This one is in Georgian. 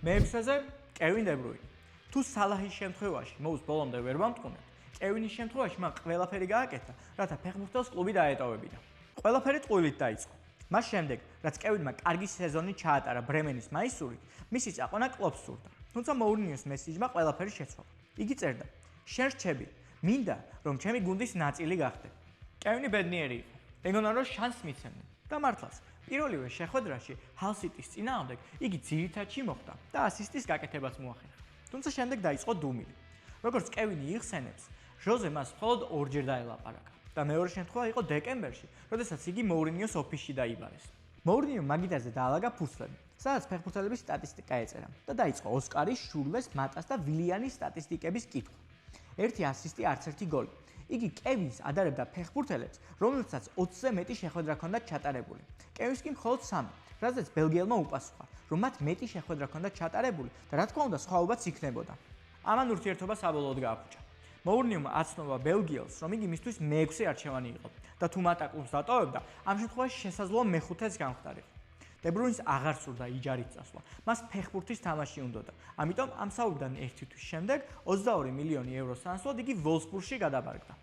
მეექვსეზე კევინ დე ბრუინი. თუ სალაჰის შემთხვევაში მოუს ბოლომდე ვერ ვამტყუნებთ, კევინის შემთხვევაში მან ყველაფერი გააკეთა, რათა ფეხბურთელს კლუბი დაეტოვებინა. ყველაფერი ტყუილით დაიწყო. მას შემდეგ, რაც კევინმა კარგი სეზონი ჩაატარა ბრემენის მაისურით, მისი წაყვანა კლუბს სურდა. თუმცა მოურინიოს მესიჯმა ყველაფერი შეცვალა. იგი წერდა: "შენ რჩები, მინდა რომ ჩემი გუნდის ნაწილი გახდე." კევინი ბედნიერი იყო. ეგონა რომ შანსს მიცემდნენ. და მართლაც, პირველივე შეხვედრაში ჰალ სიტის წინააღმდეგ იგი ძირითადში მოხვდა და ასისტის გაკეთებას მოახერხა. თუმცა შემდეგ დაიწყო დუმილი. როგორც კევინი იხსენებს, ჟოზე მას მხოლოდ ორჯერ დაელაპარაკა და მეორე შემთხვევა იყო დეკემბერში, როდესაც იგი მოურინიოს ოფისში დაიბარეს. მოურინიომ მაგიდაზე დაალაგა ფურცლები, სადაც ფეხბურთელების სტატისტიკა ეწერა და დაიწყო ოსკარის, შურლეს, მატას და ვილიანის სტატისტიკების კითხვა. ერთი ასისტი, არც ერთი გოლი. იგი კევინს ადარებდა ფეხბურთელებს, რომელთაც 20-ზე მეტი შეხვედრა ჰქონდათ ჩატარებული. კევინს კი მხოლოდ 3, რადგან ბელგიელმა უპასუხა, რომ მათ მეტი შეხვედრა ჰქონდათ ჩატარებული და რა თქმა უნდა, სხვაობაც იქნებოდა. ამან ურთიერთობა საბოლოოდ გააფუჭა. მოურინიომ აცნობა ბელგიელს, რომ იგი მისთვის მეექვსე არჩევანი იყო და თუ მატა კლუბს დატოვებდა, ამ შემთხვევაში შესაძლოა მეხუთეც გამხდარიყო. დე ბრუინს აღარ სურდა იჯარით წასვლა. მას ფეხბურთის თამაში უნდოდა. ამიტომ ამ საუბრიდან ერთი თვის შემდეგ 22 მილიონი ევროს სანაცვლოდ იგი ვოლსბურგში გადაბარგდა.